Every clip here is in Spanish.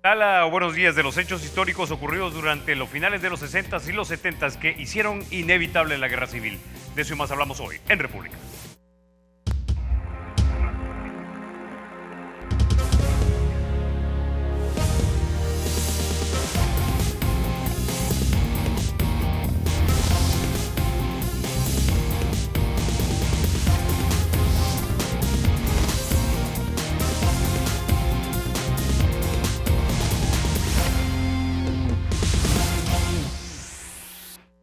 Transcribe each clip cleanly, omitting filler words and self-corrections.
Tala, buenos días. De los hechos históricos ocurridos durante los finales de los 60s y los 70s que hicieron inevitable la guerra civil. De eso y más hablamos hoy en República.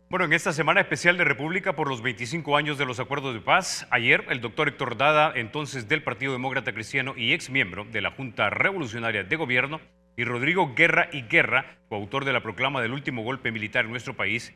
Bueno, en esta semana especial de República por los 25 años de los acuerdos de paz, ayer el doctor Héctor Dada, entonces del Partido Demócrata Cristiano y ex miembro de la Junta Revolucionaria de Gobierno, y Rodrigo Guerra y Guerra, coautor de la proclama del último golpe militar en nuestro país,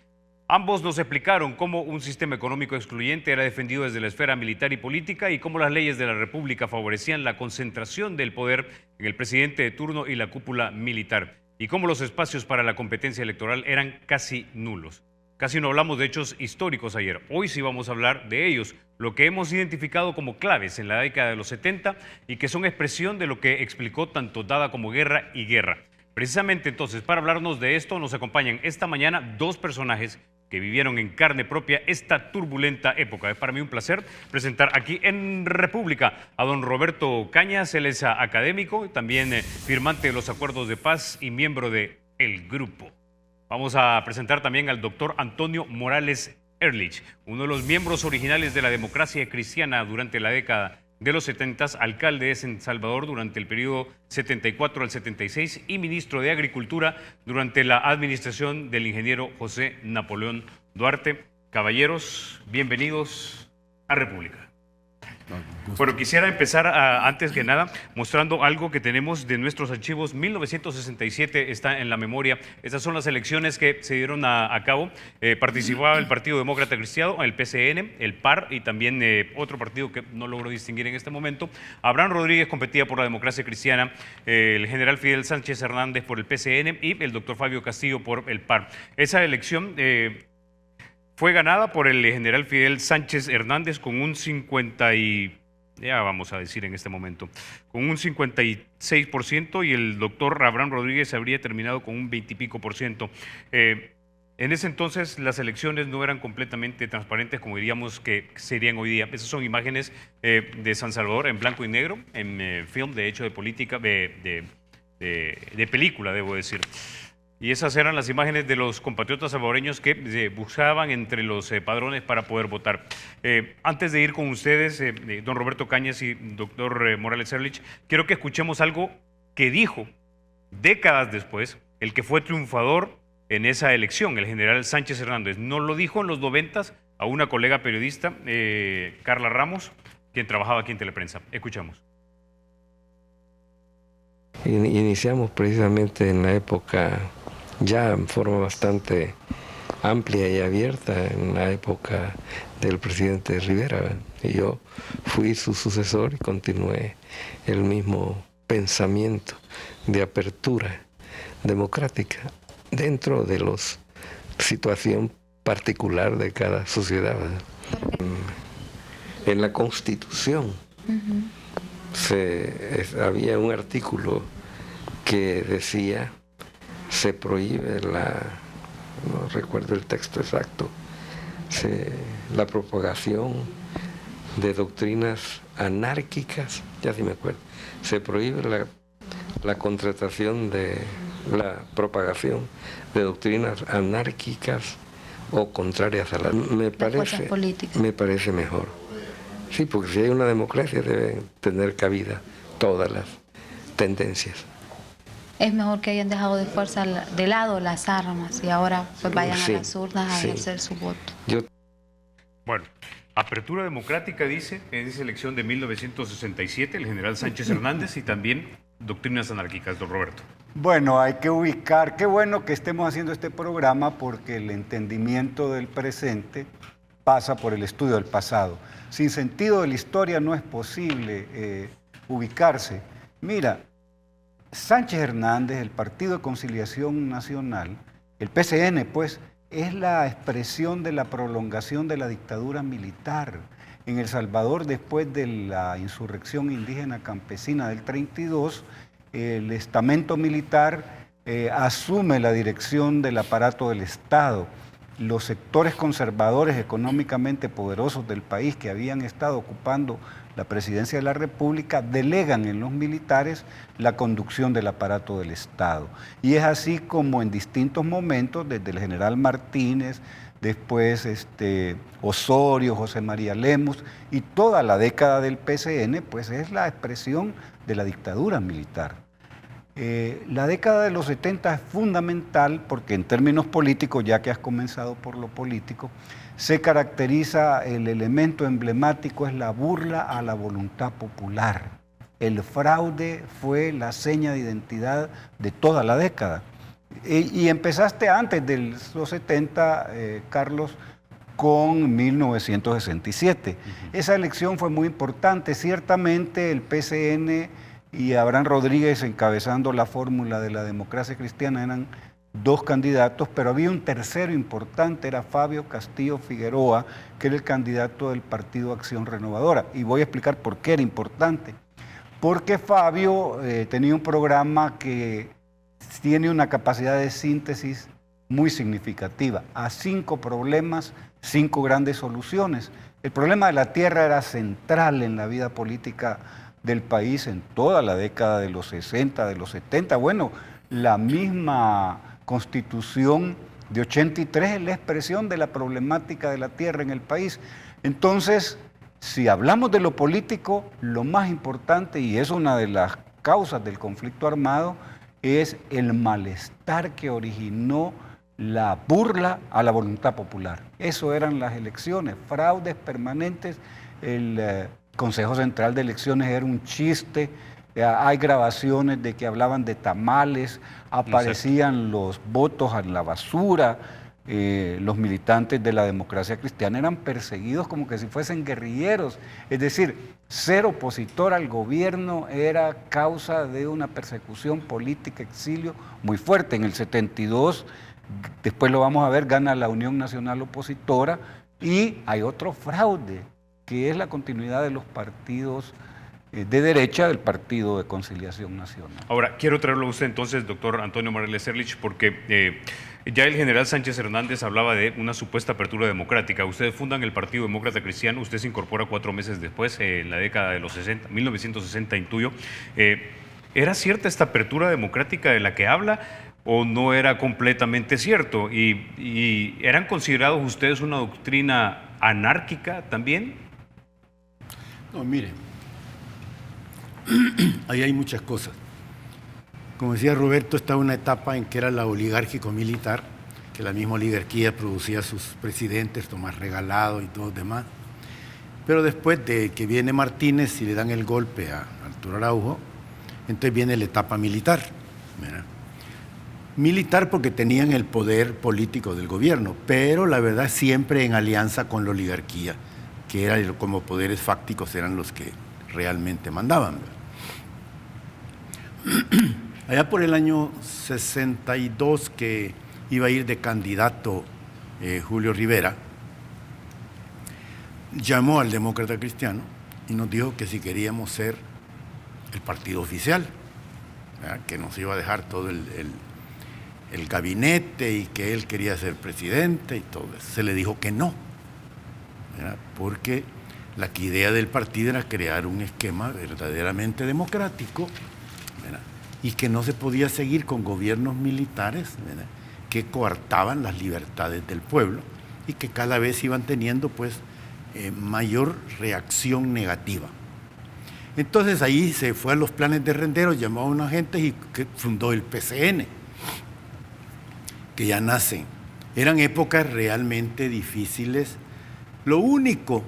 ambos nos explicaron cómo un sistema económico excluyente era defendido desde la esfera militar y política y cómo las leyes de la República favorecían la concentración del poder en el presidente de turno y la cúpula militar, y cómo los espacios para la competencia electoral eran casi nulos. Casi no hablamos de hechos históricos ayer. Hoy sí vamos a hablar de ellos, lo que hemos identificado como claves en la década de los 70 y que son expresión de lo que explicó tanto Dada como Guerra y Guerra. Precisamente entonces, para hablarnos de esto, nos acompañan esta mañana dos personajes que vivieron en carne propia esta turbulenta época. Es para mí un placer presentar aquí en República a don Roberto Cañas. Él es académico, también firmante de los acuerdos de paz y miembro de El Grupo. Vamos a presentar también al doctor Antonio Morales Ehrlich, uno de los miembros originales de la democracia cristiana durante la década de los 70, alcalde de San Salvador durante el periodo 74 al 76 y ministro de Agricultura durante la administración del ingeniero José Napoleón Duarte. Caballeros, bienvenidos a República. Bueno, quisiera empezar antes que nada mostrando algo que tenemos de nuestros archivos. 1967 está en la memoria. Estas son las elecciones que se dieron a cabo. Participaba el Partido Demócrata Cristiano, el PCN, el PAR y también otro partido que no logro distinguir en este momento. Abraham Rodríguez competía por la democracia cristiana, el general Fidel Sánchez Hernández por el PCN y el doctor Fabio Castillo por el PAR. Esa elección fue ganada por el general Fidel Sánchez Hernández con un 56% y el doctor Abraham Rodríguez habría terminado con un 20 y pico por ciento. En ese entonces las elecciones no eran completamente transparentes como diríamos que serían hoy día. Esas son imágenes de San Salvador en blanco y negro, en film de hecho de política, de película debo decir. Y esas eran las imágenes de los compatriotas salvadoreños que buscaban entre los padrones para poder votar. Antes de ir con ustedes, don Roberto Cañas y doctor Morales Ehrlich, quiero que escuchemos algo que dijo décadas después el que fue triunfador en esa elección, el general Sánchez Hernández. No lo dijo en los 90s a una colega periodista, Carla Ramos, quien trabajaba aquí en Teleprensa. Escuchamos. Iniciamos precisamente en la época, ya en forma bastante amplia y abierta, en la época del presidente Rivera. Y yo fui su sucesor y continué el mismo pensamiento de apertura democrática dentro de la situación particular de cada sociedad. En la Constitución había un artículo que decía, se prohíbe no recuerdo el texto exacto, la propagación de doctrinas anárquicas, ya sí me acuerdo, se prohíbe la contratación de la propagación de doctrinas anárquicas o contrarias a me parece mejor. Sí, porque si hay una democracia deben tener cabida todas las tendencias. Es mejor que hayan dejado de lado las armas y ahora pues vayan a las urnas a ejercer su voto. Bueno, apertura democrática dice en esa elección de 1967 el general Sánchez Hernández y también doctrinas anárquicas, don Roberto. Bueno, hay que ubicar, qué bueno que estemos haciendo este programa porque el entendimiento del presente pasa por el estudio del pasado. Sin sentido de la historia no es posible ubicarse. Mira, Sánchez Hernández, el Partido de Conciliación Nacional, el PCN, pues, es la expresión de la prolongación de la dictadura militar. En El Salvador, después de la insurrección indígena campesina del 32, el estamento militar asume la dirección del aparato del Estado. Los sectores conservadores económicamente poderosos del país que habían estado ocupando la presidencia de la República delegan en los militares la conducción del aparato del Estado. Y es así como en distintos momentos, desde el general Martínez, después Osorio, José María Lemus y toda la década del PCN, pues es la expresión de la dictadura militar. La década de los 70 es fundamental porque en términos políticos, ya que has comenzado por lo político, se caracteriza, el elemento emblemático es la burla a la voluntad popular. El fraude fue la seña de identidad de toda la década. Y empezaste antes de los 70, Carlos, con 1967. Esa elección fue muy importante. Ciertamente el PCN y Abraham Rodríguez encabezando la fórmula de la democracia cristiana eran dos candidatos, pero había un tercero importante, era Fabio Castillo Figueroa, que era el candidato del Partido Acción Renovadora. Y voy a explicar por qué era importante. Porque Fabio tenía un programa que tiene una capacidad de síntesis muy significativa. A 5 problemas, 5 grandes soluciones. El problema de la tierra era central en la vida política del país en toda la década de los 60, de los 70. Bueno, la misma Constitución de 83 es la expresión de la problemática de la tierra en el país. Entonces, si hablamos de lo político, lo más importante, y es una de las causas del conflicto armado, es el malestar que originó la burla a la voluntad popular. Eso eran las elecciones, fraudes permanentes. El Consejo Central de Elecciones era un chiste. Hay grabaciones de que hablaban de tamales, aparecían los votos en la basura. Los militantes de la democracia cristiana eran perseguidos como que si fuesen guerrilleros. Es decir, ser opositor al gobierno era causa de una persecución política, exilio muy fuerte. En el 72, después lo vamos a ver, gana la Unión Nacional Opositora y hay otro fraude, que es la continuidad de los partidos de derecha del Partido de Conciliación Nacional. Ahora, quiero traerlo a usted entonces, doctor Antonio Morales Erlich, porque ya el general Sánchez Hernández hablaba de una supuesta apertura democrática. Ustedes fundan el Partido Demócrata Cristiano, usted se incorpora 4 meses después, en la década de los 60, 1960 intuyo. ¿Era cierta esta apertura democrática de la que habla o no era completamente cierto? ¿Y eran considerados ustedes una doctrina anárquica también? No, mire, ahí hay muchas cosas. Como decía Roberto, estaba una etapa en que era la oligárquico-militar, que la misma oligarquía producía sus presidentes, Tomás Regalado y todos los demás. Pero después de que viene Martínez y le dan el golpe a Arturo Araujo, entonces viene la etapa militar. ¿Verdad? Militar porque tenían el poder político del gobierno, pero la verdad siempre en alianza con la oligarquía, que era como poderes fácticos eran los que realmente mandaban. Allá por el año 62, que iba a ir de candidato Julio Rivera, llamó al Demócrata Cristiano y nos dijo que si queríamos ser el partido oficial, ¿verdad? Que nos iba a dejar todo el gabinete y que él quería ser presidente y todo eso. Se le dijo que no, ¿verdad? Porque la idea del partido era crear un esquema verdaderamente democrático, ¿verdad? Y que no se podía seguir con gobiernos militares, ¿verdad? Que coartaban las libertades del pueblo y que cada vez iban teniendo pues mayor reacción negativa. Entonces ahí se fue a los planes de Renderos, llamó a una gente y fundó el PCN, que ya nace. Eran épocas realmente difíciles. Lo único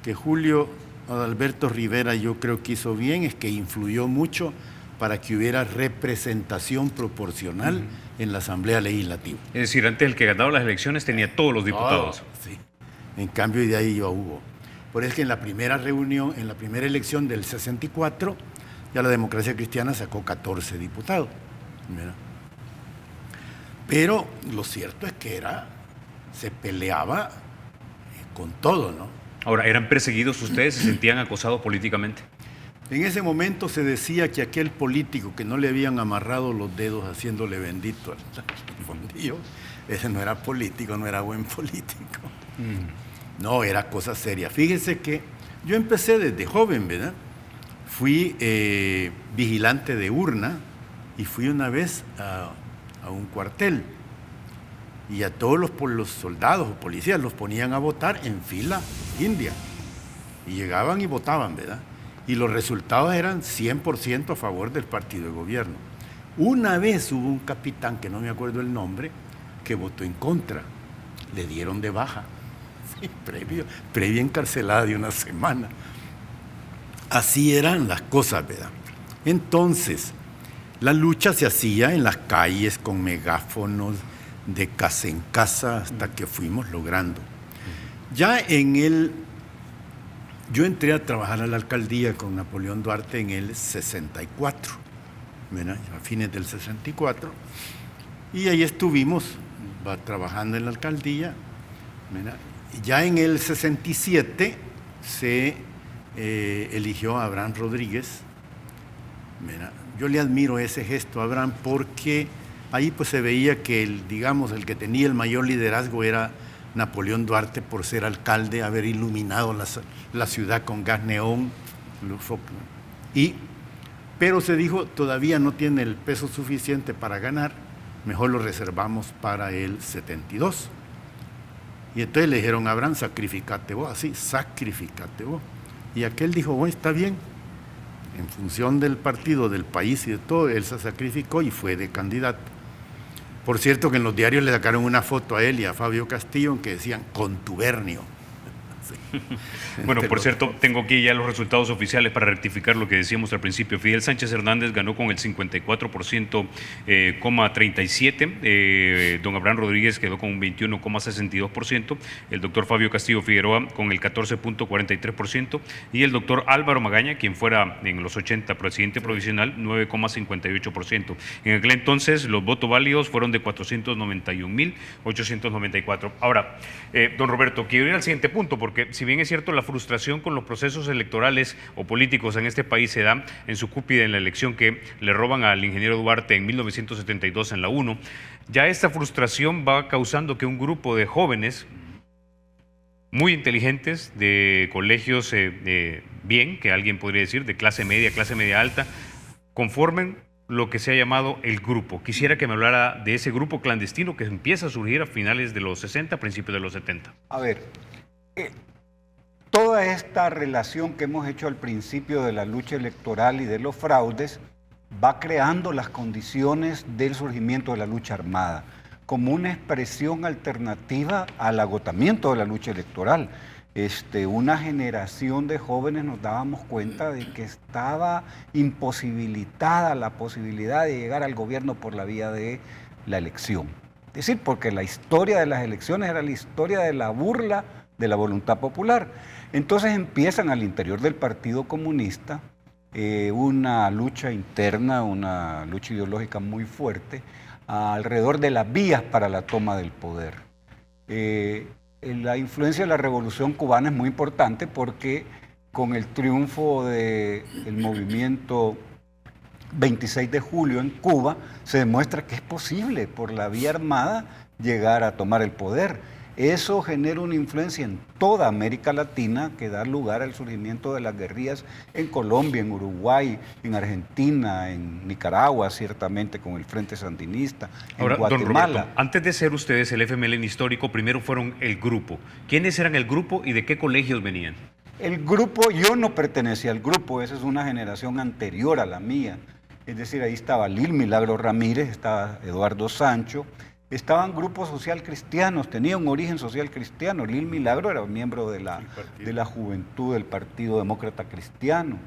que Julio Adalberto Rivera yo creo que hizo bien es que influyó mucho para que hubiera representación proporcional en la Asamblea Legislativa. Es decir, antes el que ganaba las elecciones tenía todos los diputados. Sí. En cambio de ahí ya hubo. Por eso es que en la primera reunión, en la primera elección del 64, ya la democracia cristiana sacó 14 diputados. ¿Verdad? Pero lo cierto es que se peleaba con todo, ¿no? Ahora, ¿eran perseguidos ustedes? ¿Se sentían acosados políticamente? En ese momento se decía que aquel político que no le habían amarrado los dedos haciéndole bendito al fondillo, ese no era político, no era buen político. No, era cosa seria. Fíjese que yo empecé desde joven, ¿verdad? Fui vigilante de urna y fui una vez a un cuartel. Y a todos los soldados o policías los ponían a votar en fila india. Y llegaban y votaban, ¿verdad? Y los resultados eran 100% a favor del partido de gobierno. Una vez hubo un capitán, que no me acuerdo el nombre, que votó en contra. Le dieron de baja. Sí, previa encarcelada de una semana. Así eran las cosas, ¿verdad? Entonces, la lucha se hacía en las calles con megáfonos, de casa en casa, hasta que fuimos logrando. Ya yo entré a trabajar a la alcaldía con Napoleón Duarte en el 64, ¿verdad? A fines del 64, y ahí estuvimos trabajando en la alcaldía, ¿verdad? Ya en el 67 se eligió a Abraham Rodríguez, ¿verdad? Yo le admiro ese gesto a Abraham porque ahí pues se veía que el que tenía el mayor liderazgo era Napoleón Duarte por ser alcalde, haber iluminado la ciudad con gas neón. Pero se dijo, todavía no tiene el peso suficiente para ganar, mejor lo reservamos para el 72. Y entonces le dijeron a Abraham, sacrificate vos, así, sacrificate vos. Y aquel dijo, bueno, está bien. En función del partido, del país y de todo, él se sacrificó y fue de candidato. Por cierto que en los diarios le sacaron una foto a él y a Fabio Castillo en que decían contubernio. Sí. Bueno, por cierto, tengo aquí ya los resultados oficiales para rectificar lo que decíamos al principio. Fidel Sánchez Hernández ganó con el 54,37%, don Abraham Rodríguez quedó con un 21,62%, el doctor Fabio Castillo Figueroa con el 14,43% y el doctor Álvaro Magaña, quien fuera en los 80 presidente provisional, 9,58%. En aquel entonces los votos válidos fueron de 491.894. Ahora, don Roberto, quiero ir al siguiente punto, porque si bien es cierto, la frustración con los procesos electorales o políticos en este país se da en su cúspide en la elección que le roban al ingeniero Duarte en 1972 en la 1, ya esta frustración va causando que un grupo de jóvenes muy inteligentes, de colegios bien, que alguien podría decir, de clase media alta, conformen lo que se ha llamado el grupo. Quisiera que me hablara de ese grupo clandestino que empieza a surgir a finales de los 60, principios de los 70. A ver, toda esta relación que hemos hecho al principio de la lucha electoral y de los fraudes va creando las condiciones del surgimiento de la lucha armada como una expresión alternativa al agotamiento de la lucha electoral. Una generación de jóvenes nos dábamos cuenta de que estaba imposibilitada la posibilidad de llegar al gobierno por la vía de la elección. Es decir, porque la historia de las elecciones era la historia de la burla de la voluntad popular. Entonces empiezan al interior del Partido Comunista una lucha interna, una lucha ideológica muy fuerte alrededor de las vías para la toma del poder. La influencia de la Revolución Cubana es muy importante porque con el triunfo del movimiento 26 de julio en Cuba se demuestra que es posible por la vía armada llegar a tomar el poder. Eso genera una influencia en toda América Latina que da lugar al surgimiento de las guerrillas en Colombia, en Uruguay, en Argentina, en Nicaragua, ciertamente con el Frente Sandinista, Ahora, en Guatemala. Don Roberto, antes de ser ustedes el FMLN histórico, primero fueron el grupo. ¿Quiénes eran el grupo y de qué colegios venían? El grupo, yo no pertenecía al grupo, esa es una generación anterior a la mía. Es decir, ahí estaba Lil Milagro Ramírez, estaba Eduardo Sancho, estaban grupos social cristianos, tenía un origen social cristiano. Lil Milagro era miembro de la juventud del Partido Demócrata Cristiano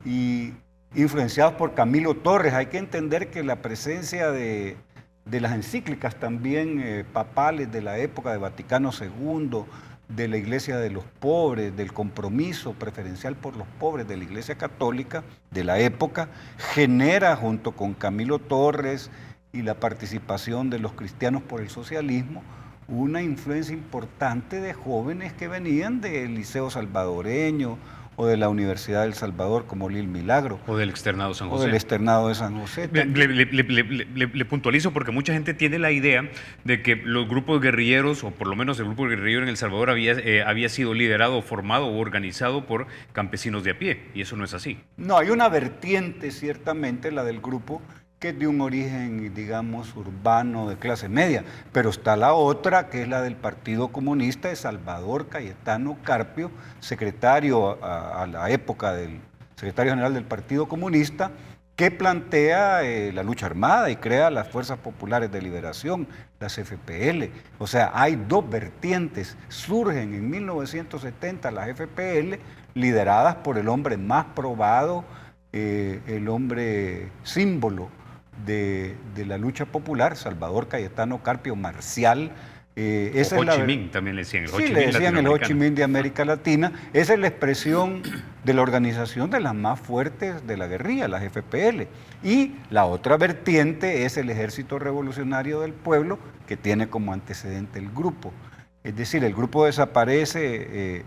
y influenciados por Camilo Torres. Hay que entender que la presencia de las encíclicas también papales de la época de Vaticano II, de la Iglesia de los Pobres, del compromiso preferencial por los pobres de la Iglesia Católica de la época, genera junto con Camilo Torres y la participación de los cristianos por el socialismo, una influencia importante de jóvenes que venían del Liceo Salvadoreño o de la Universidad del Salvador como Lil Milagro. O del externado San José. O del externado de San José. Le puntualizo porque mucha gente tiene la idea de que los grupos guerrilleros, o por lo menos el grupo guerrillero en El Salvador, había sido liderado, formado o organizado por campesinos de a pie, y eso no es así. No, hay una vertiente, ciertamente, la del grupo, que es de un origen, digamos, urbano, de clase media, pero está la otra, que es la del Partido Comunista de Salvador Cayetano Carpio, secretario a la época del secretario general del Partido Comunista, que plantea la lucha armada y crea las Fuerzas Populares de Liberación, las FPL. O sea, hay dos vertientes. Surgen en 1970 las FPL, lideradas por el hombre más probado, el hombre símbolo de la lucha popular, Salvador Cayetano Carpio Marcial. Ho Chi Minh también le decían. Sí, le decían el Ho Chi Minh de América Latina. Esa es la expresión de la organización de las más fuertes de la guerrilla, las FPL. Y la otra vertiente es el Ejército Revolucionario del Pueblo, que tiene como antecedente el grupo. Es decir, el grupo desaparece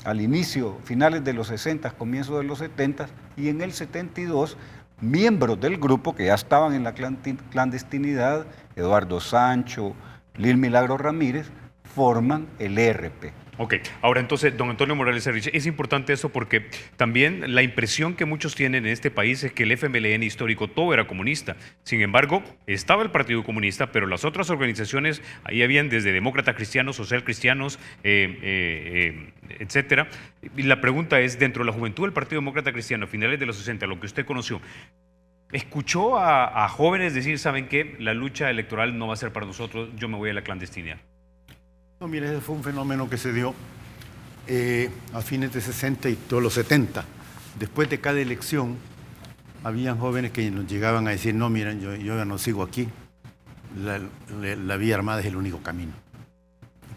al inicio, finales de los 60, comienzos de los 70, y en el 72, miembros del grupo que ya estaban en la clandestinidad, Eduardo Sancho, Lil Milagro Ramírez, forman el ERP. Ok, ahora entonces, don Antonio Morales Herrich, es importante eso porque también la impresión que muchos tienen en este país es que el FMLN histórico todo era comunista. Sin embargo, estaba el Partido Comunista, pero las otras organizaciones, ahí habían desde demócratas cristianos, social cristianos, etcétera. Y la pregunta es, dentro de la juventud del Partido Demócrata Cristiano, a finales de los 60, lo que usted conoció, ¿escuchó a jóvenes decir, saben qué, la lucha electoral no va a ser para nosotros, yo me voy a la clandestinidad? No, mire, ese fue un fenómeno que se dio a fines de 60 y todos los 70. Después de cada elección, habían jóvenes que nos llegaban a decir, no, miren, yo ya no sigo aquí, la vía armada es el único camino.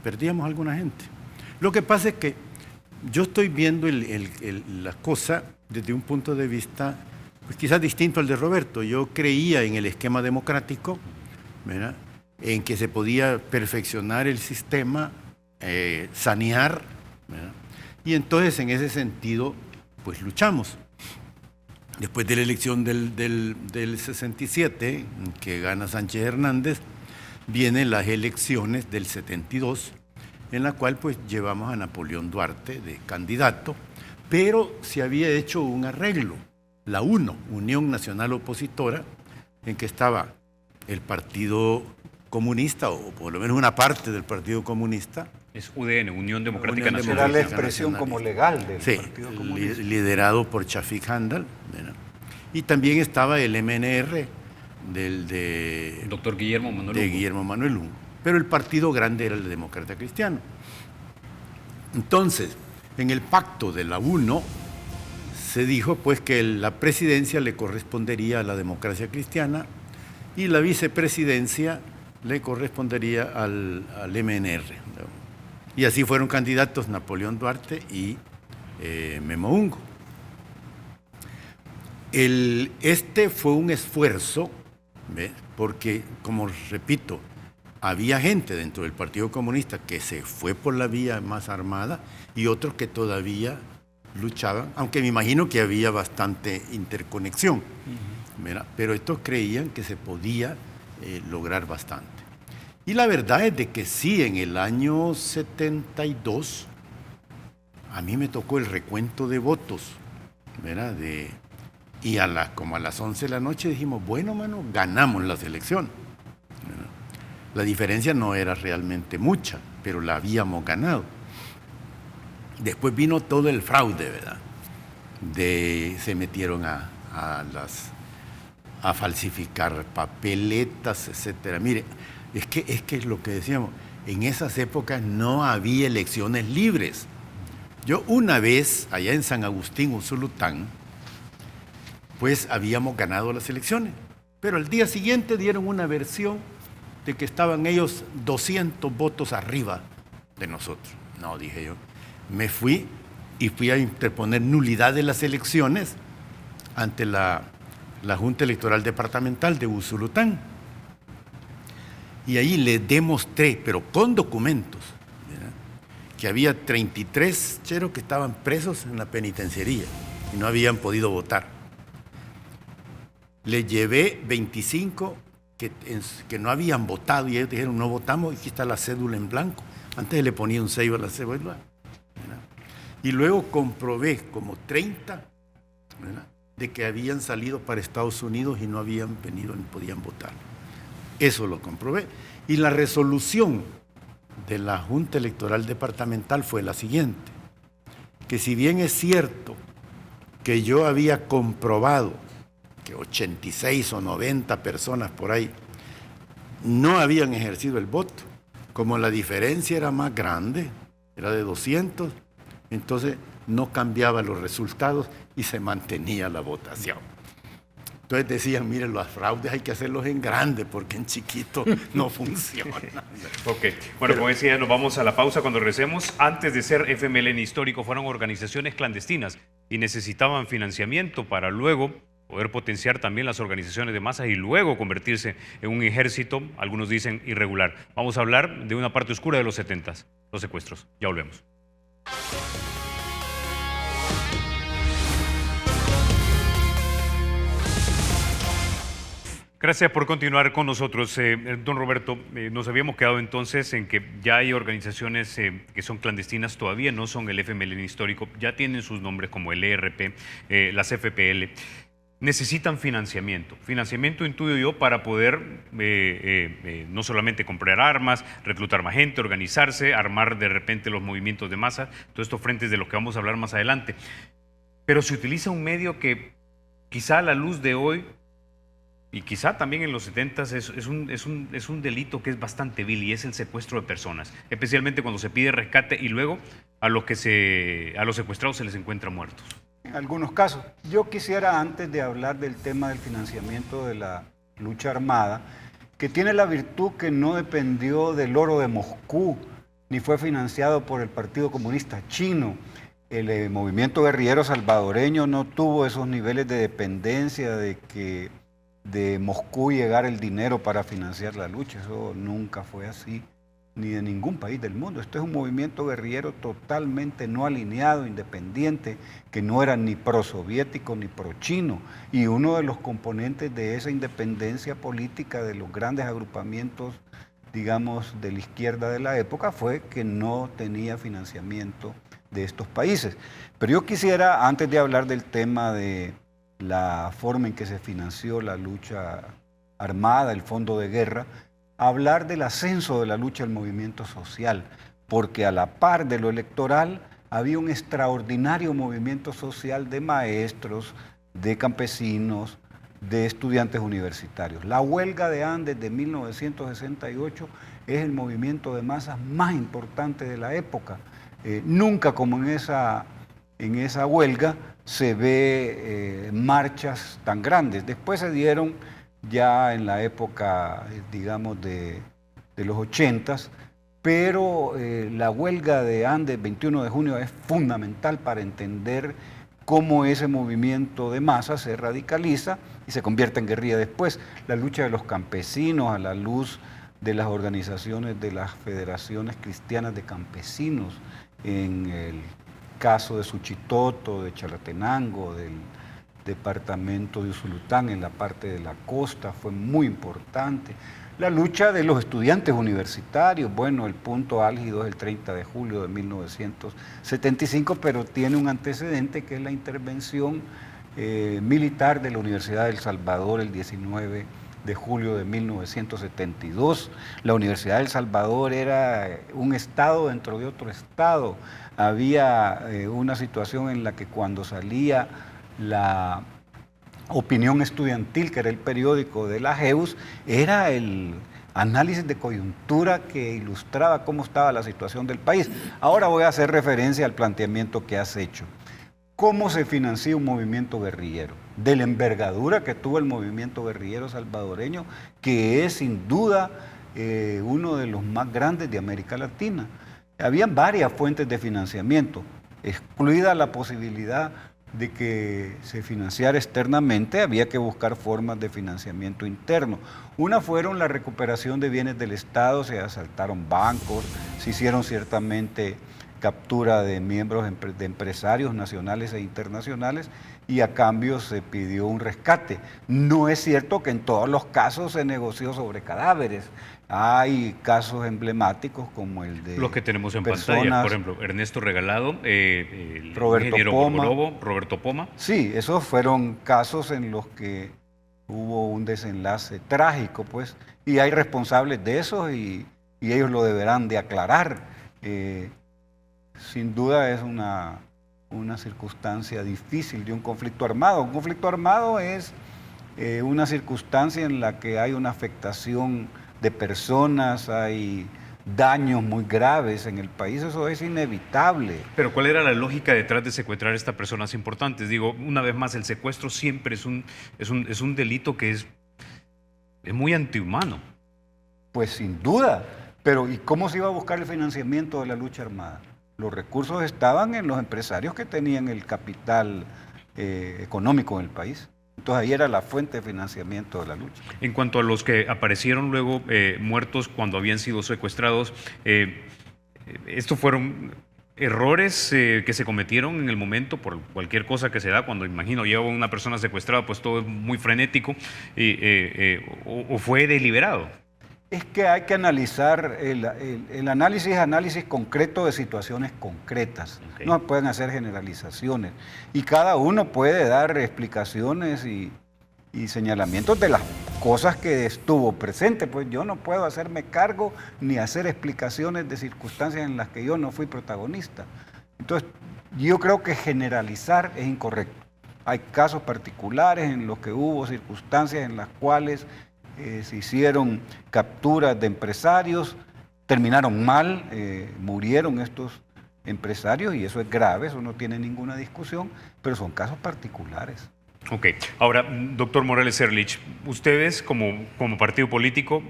Perdíamos a alguna gente. Lo que pasa es que yo estoy viendo la cosa desde un punto de vista pues quizás distinto al de Roberto. Yo creía en el esquema democrático, ¿verdad?, en que se podía perfeccionar el sistema, sanear, ¿verdad? Y entonces en ese sentido pues luchamos. Después de la elección del 67, que gana Sánchez Hernández, vienen las elecciones del 72, en la cual pues llevamos a Napoleón Duarte de candidato, pero se había hecho un arreglo, la UNO, Unión Nacional Opositora, en que estaba el Partido Comunista, o por lo menos una parte del Partido Comunista. Es UDN, Unión Democrática Nacional. Era la expresión como legal del Partido Comunista. Liderado por Shafik Handal, ¿verdad? Y también estaba el MNR de doctor Guillermo Manuel Ungo. Pero el partido grande era el Demócrata Cristiano. Entonces, en el pacto de la UNO se dijo pues que la presidencia le correspondería a la Democracia Cristiana y la vicepresidencia le correspondería al MNR. Y así fueron candidatos Napoleón Duarte y Memo Ungo. Este fue un esfuerzo, ¿ves?, porque, como repito, había gente dentro del Partido Comunista que se fue por la vía más armada y otros que todavía luchaban, aunque me imagino que había bastante interconexión, ¿verdad? Pero estos creían que se podía lograr bastante. Y la verdad es de que sí, en el año 72, a mí me tocó el recuento de votos, ¿verdad? Y como a las 11 de la noche dijimos, bueno, mano, ganamos las elecciones. La diferencia no era realmente mucha, pero la habíamos ganado. Después vino todo el fraude, ¿verdad? Se metieron a falsificar papeletas, etcétera. Mire, es que es lo que decíamos, en esas épocas no había elecciones libres. Yo una vez, allá en San Agustín, Usulután, pues habíamos ganado las elecciones, pero al día siguiente dieron una versión de que estaban ellos 200 votos arriba de nosotros. No, dije yo, me fui y fui a interponer nulidad de las elecciones ante la Junta Electoral Departamental de Usulután. Y ahí les demostré, pero con documentos, ¿verdad?, que había 33 cheros que estaban presos en la penitenciaría y no habían podido votar. Le llevé 25 que no habían votado y ellos dijeron, no votamos, y aquí está la cédula en blanco. Antes le ponía un sello a la cédula. Y luego comprobé como 30, ¿verdad?, de que habían salido para Estados Unidos y no habían venido ni podían votar. Eso lo comprobé. Y la resolución de la Junta Electoral Departamental fue la siguiente, que si bien es cierto que yo había comprobado que 86 o 90 personas por ahí no habían ejercido el voto, como la diferencia era más grande, era de 200, entonces no cambiaba los resultados y se mantenía la votación. Entonces decían, miren, los fraudes hay que hacerlos en grande porque en chiquito no funciona. Ok, bueno, como decía, nos vamos a la pausa cuando regresemos. Antes de ser FMLN histórico, fueron organizaciones clandestinas y necesitaban financiamiento para luego poder potenciar también las organizaciones de masas y luego convertirse en un ejército, algunos dicen irregular. Vamos a hablar de una parte oscura de los 70s, los secuestros. Ya volvemos. Gracias por continuar con nosotros. Don Roberto, nos habíamos quedado entonces en que ya hay organizaciones que son clandestinas, todavía no son el FMLN histórico, ya tienen sus nombres como el ERP, las FPL. Necesitan financiamiento. Financiamiento, intuyo yo, para poder no solamente comprar armas, reclutar más gente, organizarse, armar de repente los movimientos de masa, todos estos frentes de los que vamos a hablar más adelante. Pero se utiliza un medio que quizá a la luz de hoy, y quizá también en los 70s, es un delito que es bastante vil, y es el secuestro de personas, especialmente cuando se pide rescate y luego a los secuestrados se les encuentra muertos. En algunos casos. Yo quisiera, antes de hablar del tema del financiamiento de la lucha armada, que tiene la virtud que no dependió del oro de Moscú, ni fue financiado por el Partido Comunista Chino. El movimiento guerrillero salvadoreño no tuvo esos niveles de dependencia de que de Moscú llegara el dinero para financiar la lucha. Eso nunca fue así, ni de ningún país del mundo. Esto es un movimiento guerrillero totalmente no alineado, independiente, que no era ni prosoviético ni pro-chino. Y uno de los componentes de esa independencia política de los grandes agrupamientos, digamos, de la izquierda de la época, fue que no tenía financiamiento de estos países. Pero yo quisiera, antes de hablar del tema de la forma en que se financió la lucha armada, el fondo de guerra, hablar del ascenso de la lucha del movimiento social, porque a la par de lo electoral había un extraordinario movimiento social de maestros, de campesinos, de estudiantes universitarios. La huelga de Andes de 1968 es el movimiento de masas más importante de la época. Nunca como en esa huelga se ve marchas tan grandes. Después se dieron ya en la época, digamos, de los 80s, pero la huelga de Andes, 21 de junio, es fundamental para entender cómo ese movimiento de masas se radicaliza y se convierte en guerrilla después. La lucha de los campesinos a la luz de las organizaciones de las federaciones cristianas de campesinos, en el caso de Suchitoto, de Chalatenango, del departamento de Usulután, en la parte de la costa, fue muy importante. La lucha de los estudiantes universitarios, bueno, el punto álgido es el 30 de julio de 1975, pero tiene un antecedente que es la intervención militar de la Universidad de El Salvador el 19 de julio de 1972. La Universidad de El Salvador era un estado dentro de otro estado. Había una situación en la que cuando salía la Opinión Estudiantil, que era el periódico de la JEUS, era el análisis de coyuntura que ilustraba cómo estaba la situación del país. Ahora voy a hacer referencia al planteamiento que has hecho. ¿Cómo se financia un movimiento guerrillero? De la envergadura que tuvo el movimiento guerrillero salvadoreño, que es sin duda uno de los más grandes de América Latina. Habían varias fuentes de financiamiento, excluida la posibilidad de que se financiara externamente, había que buscar formas de financiamiento interno. Una fueron la recuperación de bienes del Estado, se asaltaron bancos, se hicieron ciertamente captura de miembros de empresarios nacionales e internacionales, y a cambio se pidió un rescate. No es cierto que en todos los casos se negoció sobre cadáveres. Hay casos emblemáticos como el de los que tenemos en pantalla, por ejemplo, Ernesto Regalado, el ingeniero Barbolobo, Roberto Poma. Sí, esos fueron casos en los que hubo un desenlace trágico, pues, y hay responsables de eso y ellos lo deberán de aclarar. Sin duda es una circunstancia difícil de un conflicto armado. Un conflicto armado es una circunstancia en la que hay una afectación de personas, hay daños muy graves en el país, eso es inevitable. Pero ¿cuál era la lógica detrás de secuestrar a estas personas importantes? Digo, una vez más, el secuestro siempre es un delito que es muy antihumano. Pues sin duda, pero ¿y cómo se iba a buscar el financiamiento de la lucha armada? Los recursos estaban en los empresarios que tenían el capital económico en el país. Entonces ahí era la fuente de financiamiento de la lucha. En cuanto a los que aparecieron luego muertos cuando habían sido secuestrados, ¿estos fueron errores que se cometieron en el momento por cualquier cosa que se da? Cuando imagino lleva una persona secuestrada, pues todo es muy frenético, o fue deliberado. Es que hay que analizar, el análisis concreto de situaciones concretas. Okay. No pueden hacer generalizaciones. Y cada uno puede dar explicaciones y señalamientos de las cosas que estuvo presente. Pues yo no puedo hacerme cargo ni hacer explicaciones de circunstancias en las que yo no fui protagonista. Entonces, yo creo que generalizar es incorrecto. Hay casos particulares en los que hubo circunstancias en las cuales se hicieron capturas de empresarios, terminaron mal, murieron estos empresarios y eso es grave, eso no tiene ninguna discusión, pero son casos particulares. Ok, ahora, doctor Morales Ehrlich, ustedes como partido político,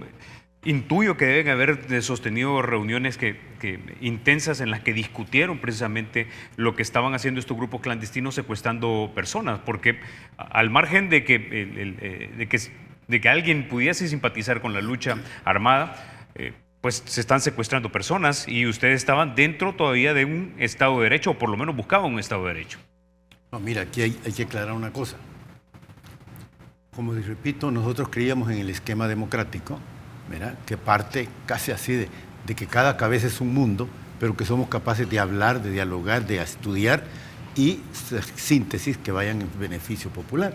intuyo que deben haber sostenido reuniones intensas en las que discutieron precisamente lo que estaban haciendo estos grupos clandestinos secuestrando personas, porque al margen de que alguien pudiese simpatizar con la lucha armada, pues se están secuestrando personas y ustedes estaban dentro todavía de un Estado de Derecho, o por lo menos buscaban un Estado de Derecho. No, mira, aquí hay que aclarar una cosa. Como les repito, nosotros creíamos en el esquema democrático, ¿verdad? Que parte casi así de que cada cabeza es un mundo, pero que somos capaces de hablar, de dialogar, de estudiar y síntesis que vayan en beneficio popular.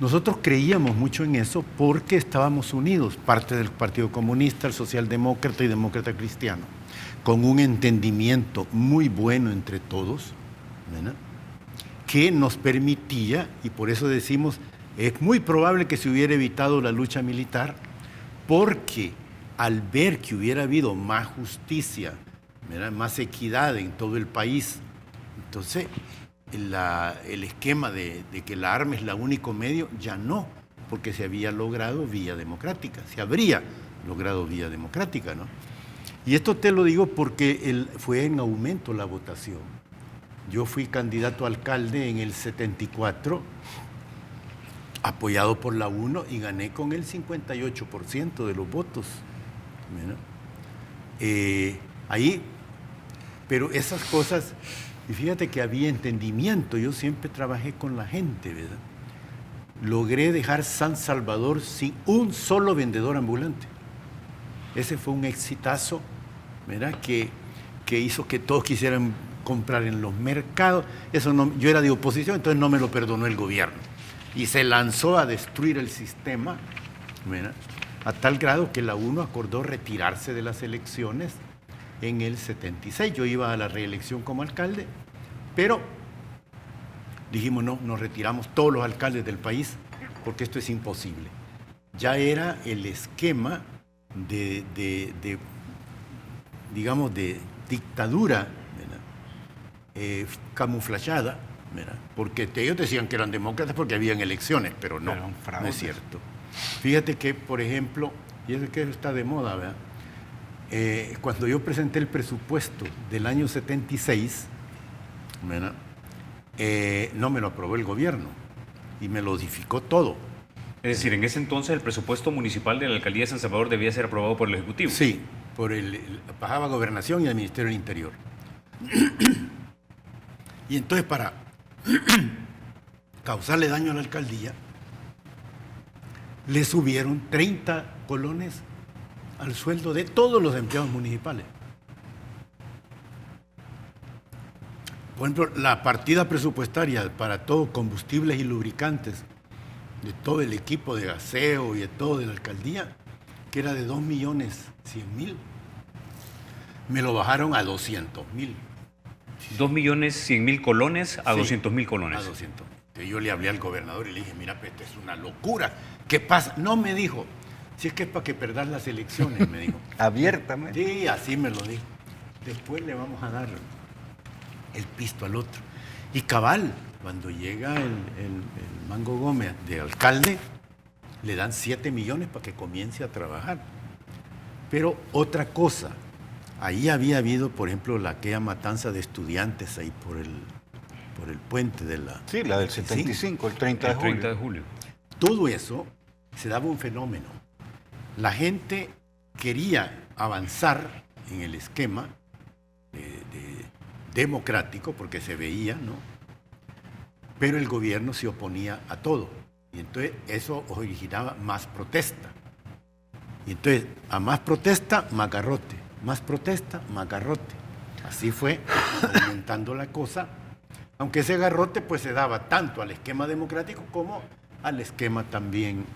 Nosotros creíamos mucho en eso porque estábamos unidos, parte del Partido Comunista, el Socialdemócrata y Demócrata Cristiano, con un entendimiento muy bueno entre todos, ¿verdad? Que nos permitía, y por eso decimos, es muy probable que se hubiera evitado la lucha militar, porque al ver que hubiera habido más justicia, ¿verdad? Más equidad en todo el país, entonces el esquema de que la arma es el único medio, ya no, porque se había logrado vía democrática, se habría logrado vía democrática, ¿no? Y esto te lo digo porque fue en aumento la votación. Yo fui candidato a alcalde en el 74, apoyado por la UNO, y gané con el 58% de los votos. Ahí, pero esas cosas, y fíjate que había entendimiento, yo siempre trabajé con la gente, ¿verdad? Logré dejar San Salvador sin un solo vendedor ambulante. Ese fue un exitazo, ¿verdad? Que hizo que todos quisieran comprar en los mercados. Eso no, yo era de oposición, entonces no me lo perdonó el gobierno. Y se lanzó a destruir el sistema, ¿verdad? A tal grado que la UNO acordó retirarse de las elecciones en el 76. Yo iba a la reelección como alcalde, pero dijimos no, nos retiramos todos los alcaldes del país porque esto es imposible. Ya era el esquema digamos, de dictadura, camuflada, ¿verdad? Porque ellos decían que eran demócratas porque habían elecciones, pero no, no es cierto. Fíjate que, por ejemplo, y es que está de moda, ¿verdad? Cuando yo presenté el presupuesto del año 76, ¿verdad? No me lo aprobó el gobierno y me lo modificó todo. Es decir, en ese entonces el presupuesto municipal de la alcaldía de San Salvador debía ser aprobado por el Ejecutivo. Sí, bajaba Gobernación y el Ministerio del Interior. Y entonces, para causarle daño a la alcaldía, le subieron 30 colones al sueldo de todos los empleados municipales. Por ejemplo, la partida presupuestaria para todo, combustibles y lubricantes, de todo el equipo de gaseo y de todo de la alcaldía, que era de 2.100.000, me lo bajaron a 200.000. 2.100.000 colones a Sí, 200.000 colones. A 200. Entonces yo le hablé al gobernador y le dije, mira, pues, esto es una locura. ¿Qué pasa? No, me dijo, si es que es para que perdas las elecciones, me dijo. Abiertamente. Sí, así me lo dijo. Después le vamos a dar el pisto al otro. Y cabal, cuando llega el Mango Gómez de alcalde, le dan 7 millones para que comience a trabajar. Pero otra cosa, ahí había habido, por ejemplo, aquella matanza de estudiantes ahí por el puente de la... Sí, la del 75, el 30 de El julio. 30 de julio. Todo eso se daba un fenómeno. La gente quería avanzar en el esquema democrático, porque se veía, ¿no? Pero el gobierno se oponía a todo. Y entonces eso originaba más protesta. Y entonces, a más protesta, más garrote. Más protesta, más garrote. Así fue aumentando la cosa. Aunque ese garrote pues se daba tanto al esquema democrático como al esquema también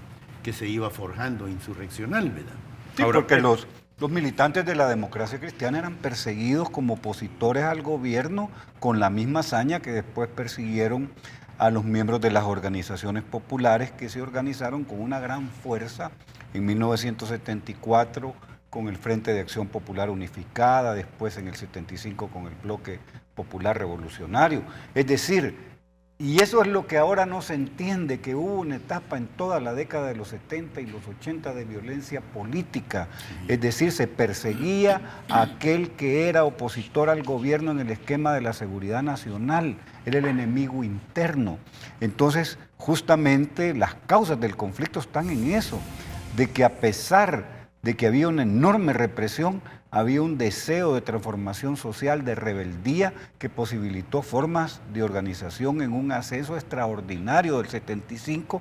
que se iba forjando insurreccional, ¿verdad? Sí, Ahora, porque los militantes de la democracia cristiana eran perseguidos como opositores al gobierno con la misma hazaña que después persiguieron a los miembros de las organizaciones populares que se organizaron con una gran fuerza en 1974 con el Frente de Acción Popular Unificada, después en el 75 con el Bloque Popular Revolucionario. Es decir, y eso es lo que ahora no se entiende, que hubo una etapa en toda la década de los 70 y los 80 de violencia política. Es decir, se perseguía a aquel que era opositor al gobierno en el esquema de la seguridad nacional. Era el enemigo interno. Entonces, justamente las causas del conflicto están en eso, de que a pesar de que había una enorme represión, había un deseo de transformación social, de rebeldía, que posibilitó formas de organización en un ascenso extraordinario del 75,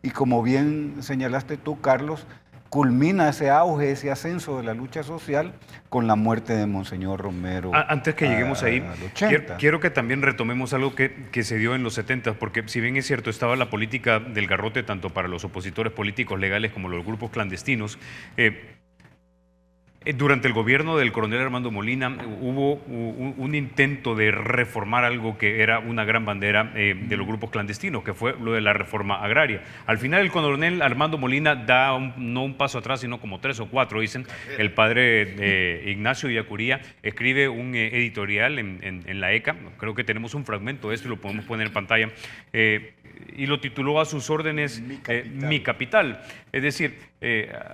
y como bien señalaste tú, Carlos, culmina ese auge, ese ascenso de la lucha social con la muerte de Monseñor Romero. Antes que lleguemos ahí, al 80. quiero que también retomemos algo que se dio en los 70, porque si bien es cierto, estaba la política del garrote tanto para los opositores políticos legales como los grupos clandestinos. Durante el gobierno del coronel Armando Molina hubo un intento de reformar algo que era una gran bandera de los grupos clandestinos, que fue lo de la reforma agraria. Al final el coronel Armando Molina da no un paso atrás, sino como 3 o 4, dicen. El padre Ignacio Yacuría escribe un editorial en la ECA, creo que tenemos un fragmento de esto y lo podemos poner en pantalla, y lo tituló a sus órdenes Mi Capital. Es decir,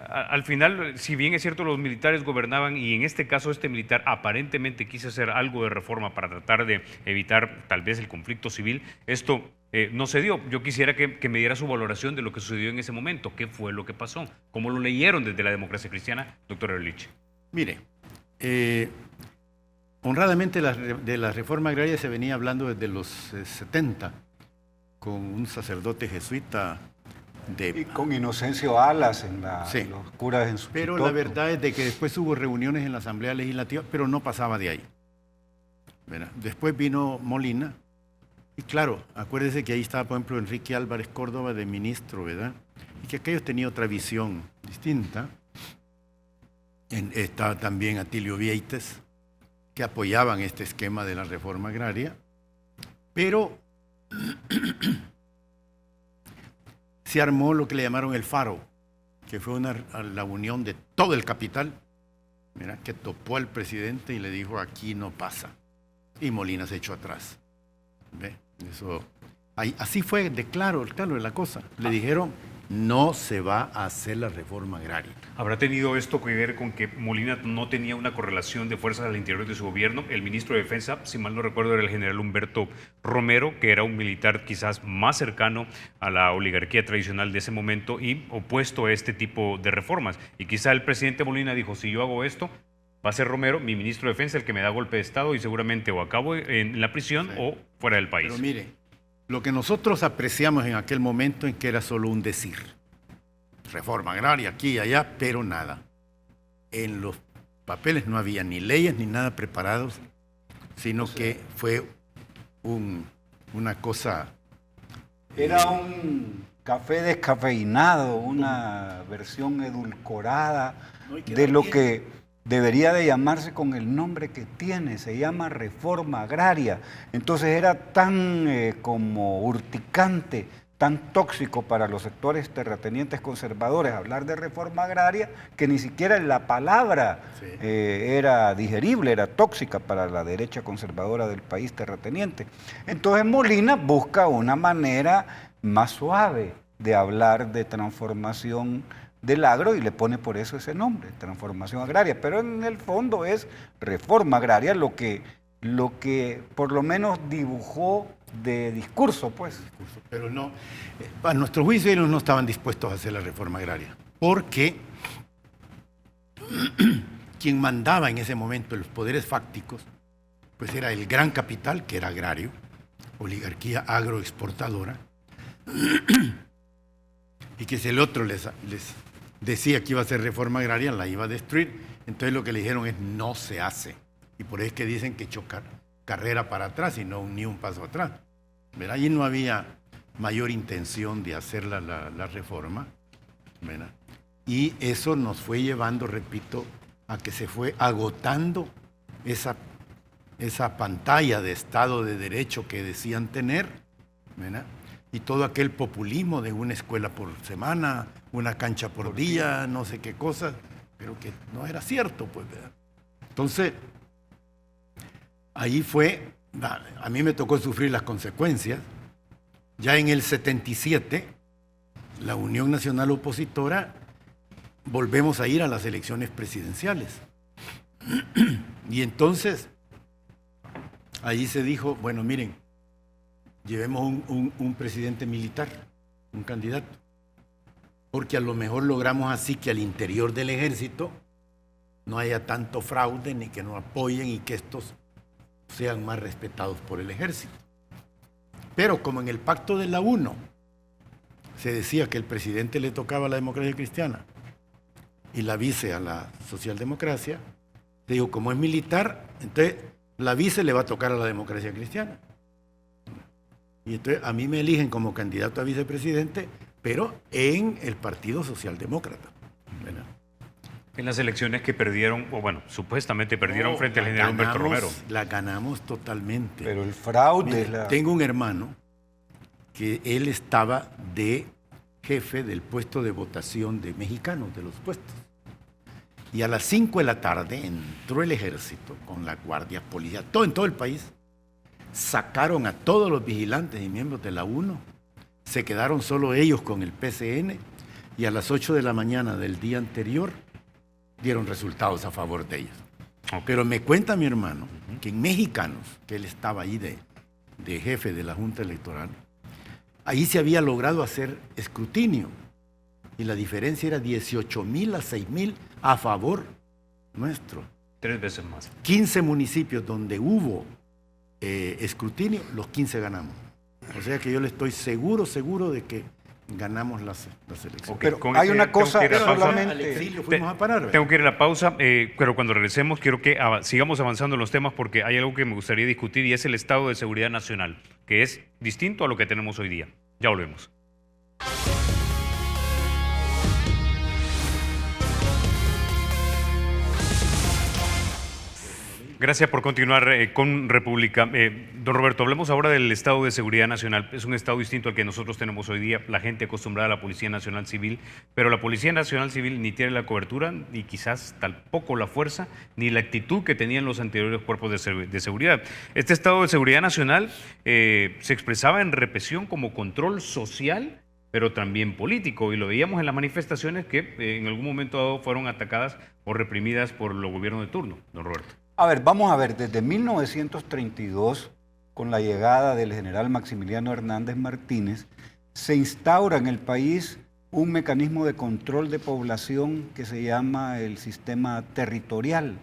al final, si bien es cierto, los militares gobernaban y en este caso este militar aparentemente quiso hacer algo de reforma para tratar de evitar tal vez el conflicto civil, esto no se dio. Yo quisiera que me diera su valoración de lo que sucedió en ese momento. ¿Qué fue lo que pasó? ¿Cómo lo leyeron desde la democracia cristiana, doctor Ehrlich? Mire, honradamente de la reforma agraria se venía hablando desde los 70, con un sacerdote jesuita Y con Inocencio Alas Sí. en los curas en su Pero la verdad es de que después hubo reuniones en la Asamblea Legislativa, pero no pasaba de ahí. ¿Verdad? Después vino Molina, y claro, acuérdese que ahí estaba, por ejemplo, Enrique Álvarez Córdoba de ministro, ¿verdad? Y que aquellos tenían otra visión distinta. Estaba también Atilio Vieites, que apoyaban este esquema de la reforma agraria, pero se armó lo que le llamaron el Faro, que fue la unión de todo el capital, mira, que topó al presidente y le dijo, aquí no pasa. Y Molina se echó atrás. ¿Ve? Eso, así fue de claro la cosa. Le dijeron, no se va a hacer la reforma agraria. ¿Habrá tenido esto que ver con que Molina no tenía una correlación de fuerzas al interior de su gobierno? El ministro de Defensa, si mal no recuerdo, era el general Humberto Romero, que era un militar quizás más cercano a la oligarquía tradicional de ese momento y opuesto a este tipo de reformas. Y quizá el presidente Molina dijo, si yo hago esto, va a ser Romero, mi ministro de Defensa, el que me da golpe de Estado y seguramente o acabo en la prisión o fuera del país. Pero mire, lo que nosotros apreciamos en aquel momento en que era solo un decir. Reforma agraria aquí y allá, pero nada. En los papeles no había ni leyes ni nada preparados, sino que fue una cosa... Era un café descafeinado, una versión edulcorada de lo que debería de llamarse con el nombre que tiene, se llama reforma agraria. Entonces era tan como urticante, tan tóxico para los sectores terratenientes conservadores hablar de reforma agraria, que ni siquiera la palabra era digerible, era tóxica para la derecha conservadora del país terrateniente. Entonces Molina busca una manera más suave de hablar de transformación del agro y le pone por eso ese nombre, transformación agraria, pero en el fondo es reforma agraria lo que por lo menos dibujó de discurso, pues. Pero no, a nuestro juicio ellos no estaban dispuestos a hacer la reforma agraria, porque quien mandaba en ese momento los poderes fácticos, pues era el gran capital, que era agrario, oligarquía agroexportadora, y que si el otro les decía que iba a hacer reforma agraria, la iba a destruir. Entonces lo que le dijeron es no se hace. Y por eso es que dicen que echó carrera para atrás y no ni un paso atrás. ¿Verdad? Allí no había mayor intención de hacer la reforma. ¿Verdad? Y eso nos fue llevando, repito, a que se fue agotando esa pantalla de Estado de Derecho que decían tener, ¿verdad? Y todo aquel populismo de una escuela por semana, una cancha por día, no sé qué cosa, pero que no era cierto, pues, ¿verdad? Entonces, ahí fue, a mí me tocó sufrir las consecuencias. Ya en el 77, la Unión Nacional Opositora, volvemos a ir a las elecciones presidenciales. Y entonces, ahí se dijo, bueno, miren, llevemos un presidente militar, un candidato, porque a lo mejor logramos así que al interior del ejército no haya tanto fraude, ni que no apoyen y que estos sean más respetados por el ejército. Pero como en el pacto de la UNO se decía que el presidente le tocaba a la democracia cristiana y la vice a la socialdemocracia, se dijo, como es militar, entonces la vice le va a tocar a la democracia cristiana. Y entonces a mí me eligen como candidato a vicepresidente, pero en el Partido Socialdemócrata, ¿verdad? En las elecciones que perdieron, o bueno, supuestamente perdieron frente al general Humberto Romero. La ganamos totalmente. Pero el fraude... Mira, tengo un hermano que él estaba de jefe del puesto de votación de mexicanos, de los puestos. Y a las 5 de la tarde entró el ejército con la guardia, policía, en todo el país. Sacaron a todos los vigilantes y miembros de la UNO. Se quedaron solo ellos con el PCN y a las 8 de la mañana del día anterior dieron resultados a favor de ellos. Okay. Pero me cuenta mi hermano que en Mexicanos, que él estaba ahí de jefe de la Junta Electoral, ahí se había logrado hacer escrutinio y la diferencia era 18,000 a 6,000 a favor nuestro. 3 veces más. 15 municipios donde hubo escrutinio, los 15 ganamos. O sea que yo le estoy seguro de que ganamos las elecciones. Okay, pero hay una cosa solamente... fuimos a parar. Tengo que ir a la pausa, pero cuando regresemos quiero que sigamos avanzando en los temas porque hay algo que me gustaría discutir y es el estado de seguridad nacional, que es distinto a lo que tenemos hoy día. Ya volvemos. Gracias por continuar con República. Don Roberto, hablemos ahora del estado de seguridad nacional. Es un estado distinto al que nosotros tenemos hoy día, la gente acostumbrada a la Policía Nacional Civil, pero la Policía Nacional Civil ni tiene la cobertura, ni quizás tampoco la fuerza, ni la actitud que tenían los anteriores cuerpos de seguridad. Este estado de seguridad nacional se expresaba en represión como control social, pero también político, y lo veíamos en las manifestaciones que en algún momento dado fueron atacadas o reprimidas por los gobiernos de turno, don Roberto. A ver, vamos a ver, desde 1932, con la llegada del general Maximiliano Hernández Martínez, se instaura en el país un mecanismo de control de población que se llama el sistema territorial.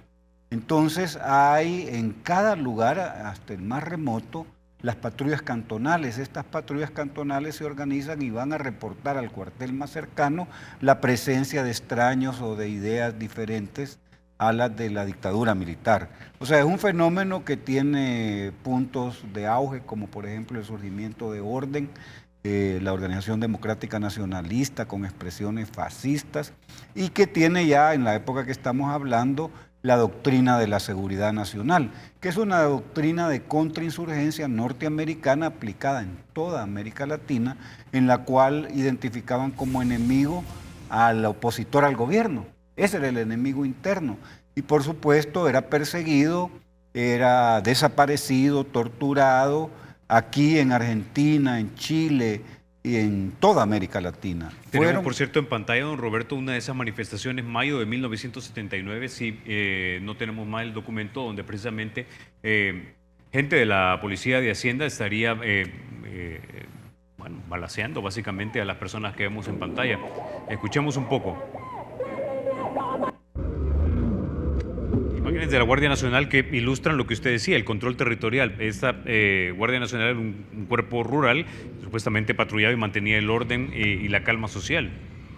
Entonces hay en cada lugar, hasta el más remoto, las patrullas cantonales. Estas patrullas cantonales se organizan y van a reportar al cuartel más cercano la presencia de extraños o de ideas diferentes a las de la dictadura militar. O sea, es un fenómeno que tiene puntos de auge, como por ejemplo el surgimiento de Orden, la Organización Democrática Nacionalista con expresiones fascistas, y que tiene ya en la época que estamos hablando la doctrina de la seguridad nacional, que es una doctrina de contrainsurgencia norteamericana aplicada en toda América Latina, en la cual identificaban como enemigo al opositor al gobierno. Ese era el enemigo interno. Y por supuesto era perseguido, era desaparecido, torturado, aquí en Argentina, en Chile y en toda América Latina. Tenemos, por cierto, en pantalla, don Roberto, una de esas manifestaciones, mayo de 1979, si no tenemos mal el documento, donde precisamente gente de la Policía de Hacienda estaría balaceando básicamente a las personas que vemos en pantalla. Escuchemos un poco. Imágenes de la Guardia Nacional que ilustran lo que usted decía, el control territorial. Esta Guardia Nacional era un cuerpo rural, supuestamente patrullaba y mantenía el orden y la calma social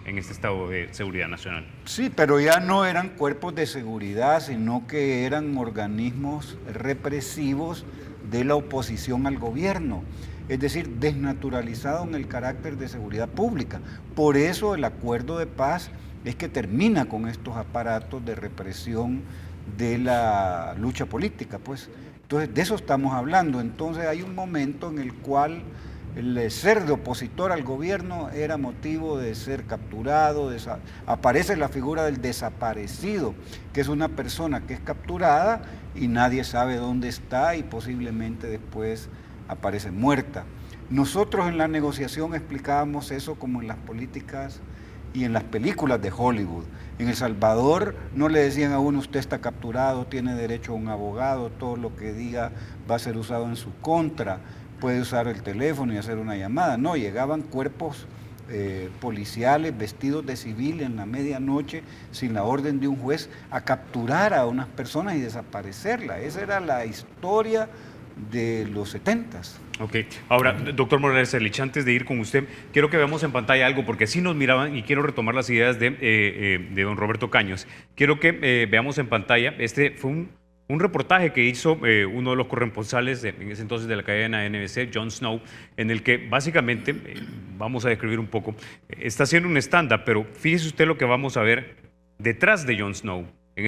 en este estado de seguridad nacional. Sí, pero ya no eran cuerpos de seguridad, sino que eran organismos represivos de la oposición al gobierno, es decir, desnaturalizado en el carácter de seguridad pública. Por eso el acuerdo de paz es que termina con estos aparatos de represión de la lucha política, pues. Entonces, de eso estamos hablando. Entonces, hay un momento en el cual el ser de opositor al gobierno era motivo de ser capturado, aparece la figura del desaparecido, que es una persona que es capturada y nadie sabe dónde está y posiblemente después aparece muerta. Nosotros en la negociación explicábamos eso como en las políticas y en las películas de Hollywood. En El Salvador no le decían a uno, usted está capturado, tiene derecho a un abogado, todo lo que diga va a ser usado en su contra, puede usar el teléfono y hacer una llamada. No, llegaban cuerpos policiales vestidos de civil en la medianoche sin la orden de un juez a capturar a unas personas y desaparecerlas. Esa era la historia de los 70s. Ok, ahora, doctor Morales Ehrlich, antes de ir con usted, quiero que veamos en pantalla algo, porque así nos miraban, y quiero retomar las ideas de don Roberto Caños. Quiero que veamos en pantalla, este fue un reportaje que hizo uno de los corresponsales en ese entonces de la cadena NBC, Jon Snow, en el que básicamente, vamos a describir un poco, está haciendo un stand-up, pero fíjese usted lo que vamos a ver detrás de Jon Snow en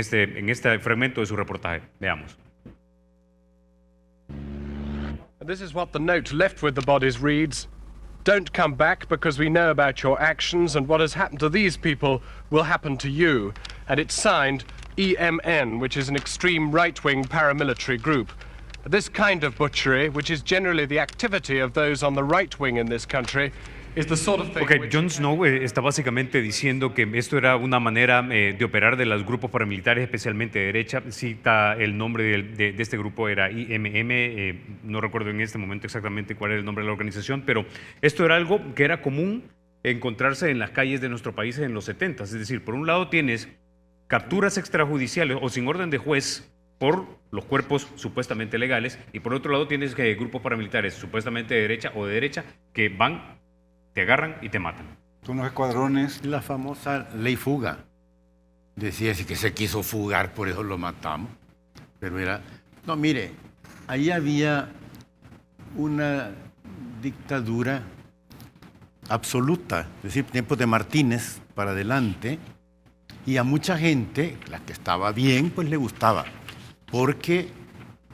este fragmento de su reportaje. Veamos. This is what the note left with the bodies reads: "Don't come back because we know about your actions, and what has happened to these people will happen to you." And it's signed EMN, which is an extreme right-wing paramilitary group. This kind of butchery, which is generally the activity of those on the right wing in this country, is the sort of thing. Okay, Jon Snow está básicamente diciendo que esto era una manera de operar de los grupos paramilitares, especialmente de derecha. Cita el nombre de este grupo, era IMM, no recuerdo en este momento exactamente cuál era el nombre de la organización, pero esto era algo que era común encontrarse en las calles de nuestro país en los 70. Es decir, por un lado tienes capturas extrajudiciales o sin orden de juez por los cuerpos supuestamente legales, y por otro lado tienes grupos paramilitares supuestamente de derecha o de derecha que van, te agarran y te matan. Son los escuadrones. La famosa ley fuga. Decía que se quiso fugar, por eso lo matamos. Pero era... No, mire, ahí había una dictadura absoluta, es decir, tiempos de Martínez para adelante, y a mucha gente, la que estaba bien, pues le gustaba, porque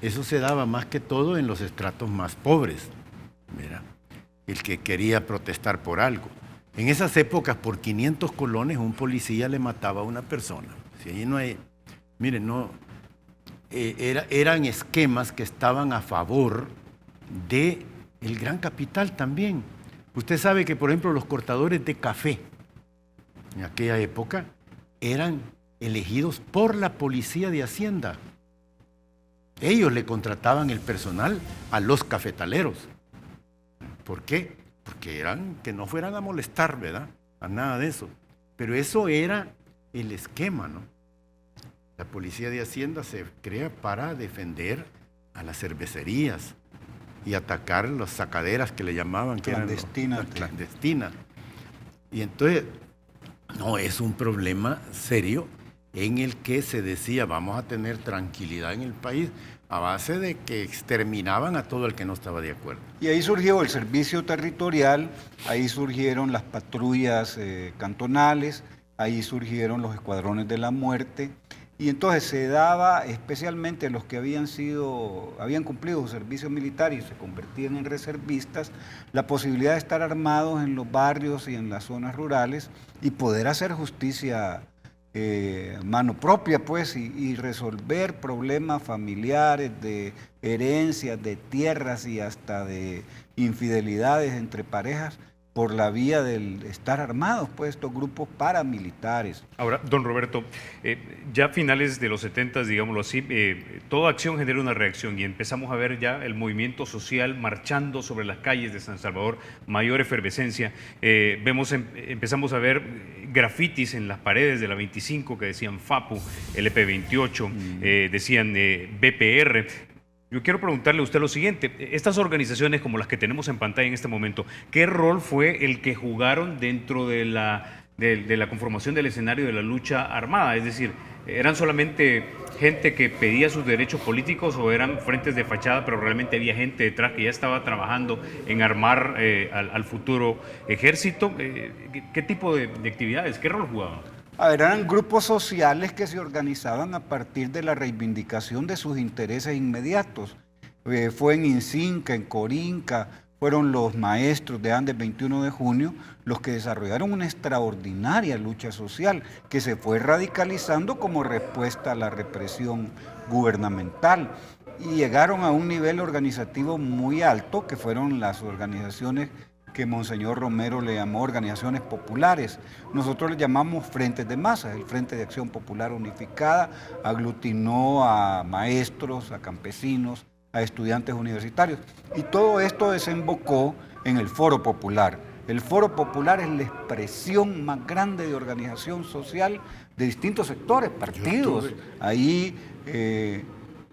eso se daba más que todo en los estratos más pobres. Mira, el que quería protestar por algo. En esas épocas, por 500 colones, un policía le mataba a una persona. Si ahí no hay, miren, no, eran esquemas que estaban a favor del gran capital también. Usted sabe que, por ejemplo, los cortadores de café en aquella época eran elegidos por la policía de Hacienda. Ellos le contrataban el personal a los cafetaleros. ¿Por qué? Porque eran que no fueran a molestar, ¿verdad? A nada de eso. Pero eso era el esquema, ¿no? La Policía de Hacienda se crea para defender a las cervecerías y atacar las sacaderas que le llamaban, que eran las clandestinas. Y entonces, no, es un problema serio en el que se decía, vamos a tener tranquilidad en el país a base de que exterminaban a todo el que no estaba de acuerdo. Y ahí surgió el servicio territorial, ahí surgieron las patrullas cantonales, ahí surgieron los escuadrones de la muerte, y entonces se daba, especialmente a los que habían cumplido su servicio militar y se convertían en reservistas, la posibilidad de estar armados en los barrios y en las zonas rurales y poder hacer justicia mano propia, pues, y resolver problemas familiares, de herencias, de tierras y hasta de infidelidades entre parejas, por la vía del estar armados, pues, estos grupos paramilitares. Ahora, don Roberto, ya a finales de los 70, digámoslo así, toda acción genera una reacción y empezamos a ver ya el movimiento social marchando sobre las calles de San Salvador, mayor efervescencia. Empezamos a ver grafitis en las paredes de la 25 que decían FAPU, LP28, decían BPR. Yo quiero preguntarle a usted lo siguiente, estas organizaciones como las que tenemos en pantalla en este momento, ¿qué rol fue el que jugaron dentro de la conformación del escenario de la lucha armada? Es decir, ¿eran solamente gente que pedía sus derechos políticos o eran frentes de fachada, pero realmente había gente detrás que ya estaba trabajando en armar al futuro ejército? ¿Qué tipo de actividades, qué rol jugaban? A ver, eran grupos sociales que se organizaban a partir de la reivindicación de sus intereses inmediatos. Fue en Incinca, en Corinca, fueron los maestros de Andes 21 de junio los que desarrollaron una extraordinaria lucha social que se fue radicalizando como respuesta a la represión gubernamental. Y llegaron a un nivel organizativo muy alto, que fueron las organizaciones que Monseñor Romero le llamó organizaciones populares. Nosotros le llamamos frentes de masas. El Frente de Acción Popular Unificada aglutinó a maestros, a campesinos, a estudiantes universitarios. Y todo esto desembocó en el Foro Popular. El Foro Popular es la expresión más grande de organización social de distintos sectores, partidos. Ahí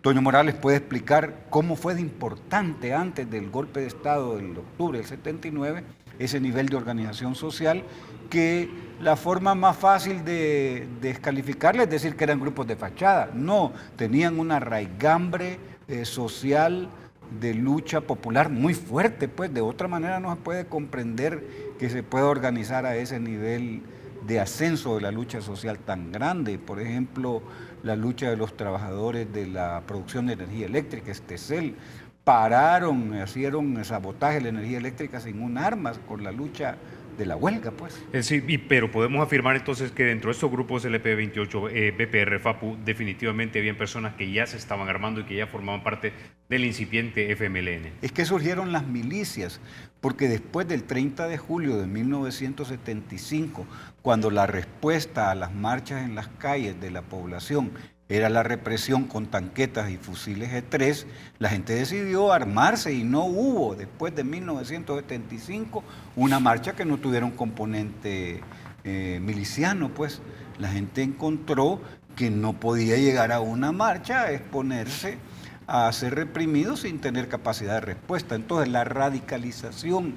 Toño Morales puede explicar cómo fue de importante antes del golpe de Estado del octubre del 79, ese nivel de organización social, que la forma más fácil de descalificarle es decir que eran grupos de fachada. No, tenían una raigambre social de lucha popular muy fuerte, pues de otra manera no se puede comprender que se pueda organizar a ese nivel de ascenso de la lucha social tan grande. Por ejemplo, la lucha de los trabajadores de la producción de energía eléctrica, Estecel, hicieron sabotaje de la energía eléctrica sin un arma, con la lucha de la huelga, pues. Sí, pero podemos afirmar entonces que dentro de estos grupos LP28, BPR, FAPU, definitivamente habían personas que ya se estaban armando y que ya formaban parte del incipiente FMLN. Es que surgieron las milicias, porque después del 30 de julio de 1975, cuando la respuesta a las marchas en las calles de la población era la represión con tanquetas y fusiles G3, la gente decidió armarse y no hubo, después de 1975, una marcha que no tuviera un componente miliciano, pues. La gente encontró que no podía llegar a una marcha a exponerse a ser reprimido sin tener capacidad de respuesta. Entonces, la radicalización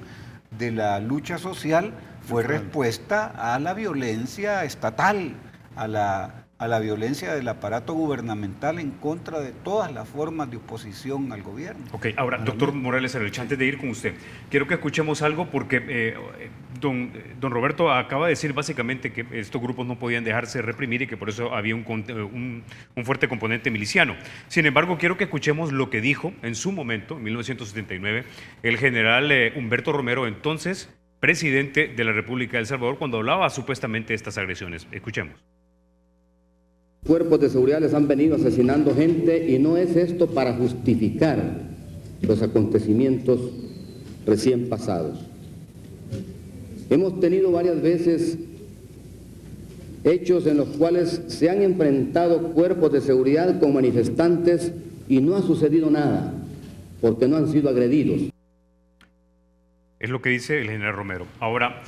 de la lucha social fue respuesta a la violencia estatal, a la violencia del aparato gubernamental en contra de todas las formas de oposición al gobierno. Ok, ahora, doctor Morales Arelch, antes de ir con usted, quiero que escuchemos algo porque don Roberto acaba de decir básicamente que estos grupos no podían dejarse reprimir y que por eso había un fuerte componente miliciano. Sin embargo, quiero que escuchemos lo que dijo en su momento, en 1979, el general Humberto Romero, entonces presidente de la República de El Salvador, cuando hablaba supuestamente de estas agresiones. Escuchemos. Cuerpos de seguridad les han venido asesinando gente y no es esto para justificar los acontecimientos recién pasados. Hemos tenido varias veces hechos en los cuales se han enfrentado cuerpos de seguridad con manifestantes y no ha sucedido nada, porque no han sido agredidos. Es lo que dice el general Romero. Ahora,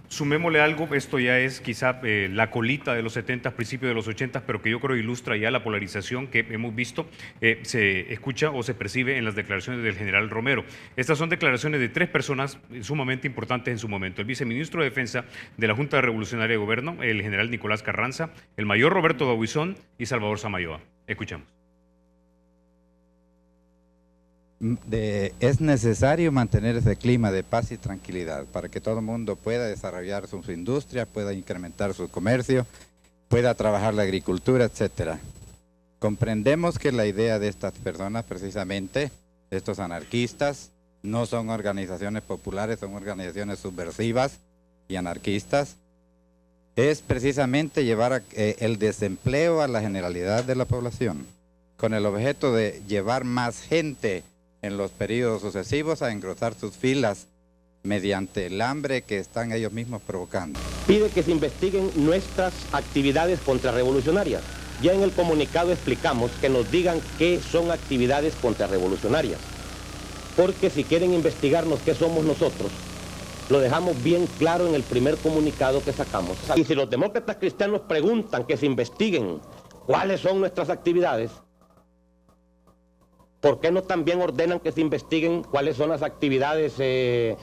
Sumémosle algo, esto ya es quizá la colita de los 70, principios de los 80, pero que yo creo ilustra ya la polarización que hemos visto, se escucha o se percibe en las declaraciones del general Romero. Estas son declaraciones de 3 personas sumamente importantes en su momento: el viceministro de Defensa de la Junta Revolucionaria de Gobierno, el general Nicolás Carranza, el mayor Roberto Dauizón y Salvador Samayoa. Escuchamos. Es necesario mantener ese clima de paz y tranquilidad para que todo el mundo pueda desarrollar sus industrias, pueda incrementar su comercio, pueda trabajar la agricultura, etc. Comprendemos que la idea de estas personas, precisamente, estos anarquistas, no son organizaciones populares, son organizaciones subversivas y anarquistas, es precisamente llevar el desempleo a la generalidad de la población, con el objeto de llevar más gente en los periodos sucesivos a engrosar sus filas mediante el hambre que están ellos mismos provocando. Pide que se investiguen nuestras actividades contrarrevolucionarias. Ya en el comunicado explicamos que nos digan qué son actividades contrarrevolucionarias, porque si quieren investigarnos qué somos nosotros, lo dejamos bien claro en el primer comunicado que sacamos. Y si los demócratas cristianos preguntan que se investiguen cuáles son nuestras actividades, ¿por qué no también ordenan que se investiguen cuáles son las actividades de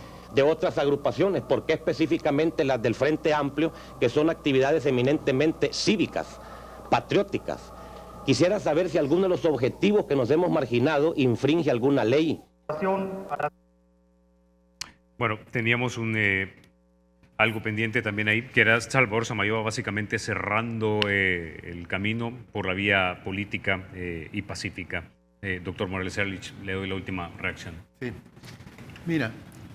otras agrupaciones? ¿Por qué específicamente las del Frente Amplio, que son actividades eminentemente cívicas, patrióticas? Quisiera saber si alguno de los objetivos que nos hemos marginado infringe alguna ley. Bueno, teníamos algo pendiente también ahí, que era Salvador Samayoa básicamente cerrando el camino por la vía política y pacífica. Doctor Morales Ehrlich, le doy la última reacción. Sí. Mira,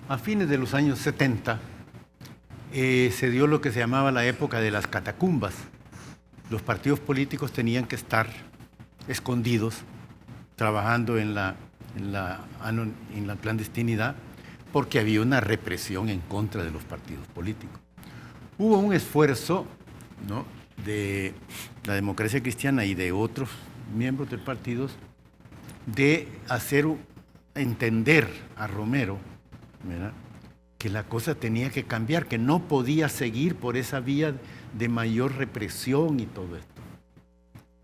a fines de los años 70 se dio lo que se llamaba la época de las catacumbas. Los partidos políticos tenían que estar escondidos, trabajando en la clandestinidad, porque había una represión en contra de los partidos políticos. Hubo un esfuerzo, ¿no?, de la Democracia Cristiana y de otros miembros de partidos de hacer entender a Romero, ¿verdad?, que la cosa tenía que cambiar, que no podía seguir por esa vía de mayor represión y todo esto,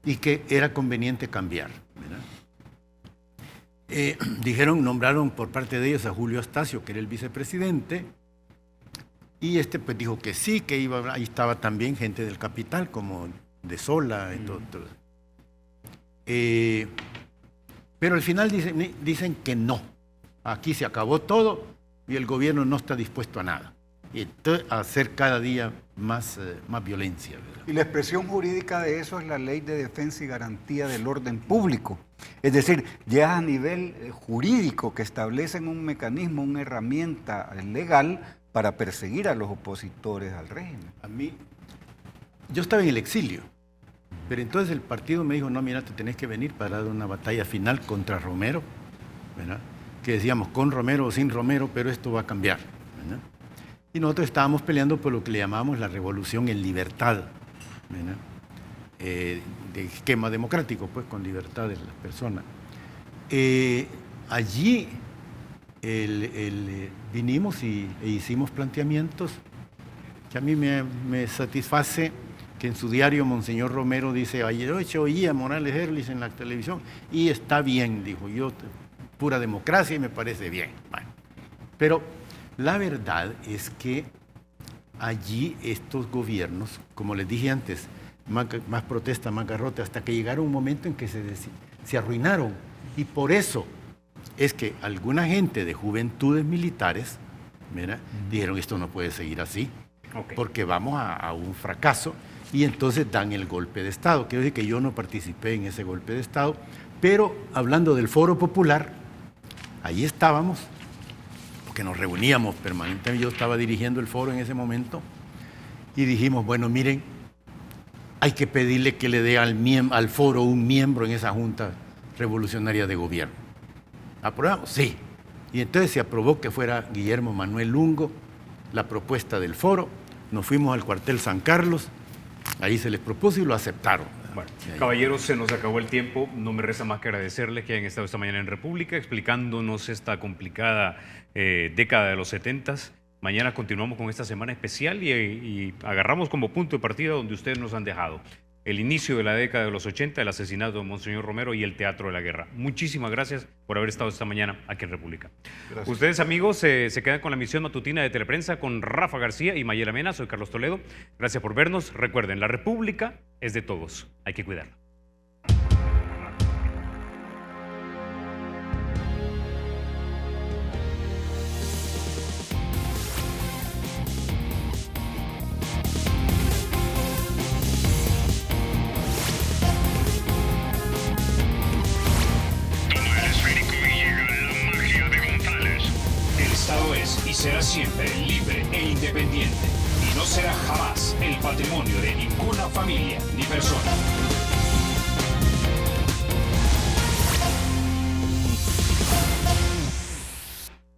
y que era conveniente cambiar, ¿verdad? Nombraron por parte de ellos a Julio Astacio, que era el vicepresidente, y pues dijo que sí, que iba. Ahí estaba también gente del capital, como de Sola y todo. Pero al final dicen que no. Aquí se acabó todo y el gobierno no está dispuesto a nada. Y entonces a hacer cada día más violencia, ¿verdad? Y la expresión jurídica de eso es la Ley de Defensa y Garantía del Orden Público. Es decir, ya a nivel jurídico que establecen un mecanismo, una herramienta legal para perseguir a los opositores al régimen. Yo estaba en el exilio. Pero entonces el partido me dijo, no, mira, te tenés que venir para dar una batalla final contra Romero, ¿verdad? Que decíamos, con Romero o sin Romero, pero esto va a cambiar, ¿verdad? Y nosotros estábamos peleando por lo que le llamamos la revolución en libertad, ¿verdad? De esquema democrático, pues, con libertad de las personas. Allí vinimos e hicimos planteamientos que a mí me satisface, que en su diario Monseñor Romero dice, ayer oí a Morales Ehrlich en la televisión y está bien, dijo, yo, pura democracia y me parece bien. Bueno, pero la verdad es que allí estos gobiernos, como les dije antes, más protesta, más garrote, hasta que llegaron un momento en que se arruinaron. Y por eso es que alguna gente de juventudes militares, ¿verdad?, dijeron, esto no puede seguir así, porque vamos a un fracaso. Y entonces dan el golpe de Estado. Quiero decir que yo no participé en ese golpe de Estado, pero hablando del Foro Popular, ahí estábamos, porque nos reuníamos permanentemente. Yo estaba dirigiendo el foro en ese momento y dijimos, bueno, miren, hay que pedirle que le dé al foro un miembro en esa Junta Revolucionaria de Gobierno. ¿Aprobamos? Sí. Y entonces se aprobó que fuera Guillermo Manuel Lungo la propuesta del foro. Nos fuimos al cuartel San Carlos. Ahí se les propuso y lo aceptaron. Bueno, caballeros, se nos acabó el tiempo. No me resta más que agradecerles que hayan estado esta mañana en República explicándonos esta complicada década de los 70s. Mañana continuamos con esta semana especial y agarramos como punto de partida donde ustedes nos han dejado. El inicio de la década de los 80, el asesinato de Monseñor Romero y el teatro de la guerra. Muchísimas gracias por haber estado esta mañana aquí en República. Gracias. Ustedes, amigos, se quedan con la emisión matutina de Teleprensa con Rafa García y Mayela Mena. Soy Carlos Toledo. Gracias por vernos. Recuerden, la República es de todos. Hay que cuidarla. Será siempre libre e independiente y no será jamás el patrimonio de ninguna familia ni persona.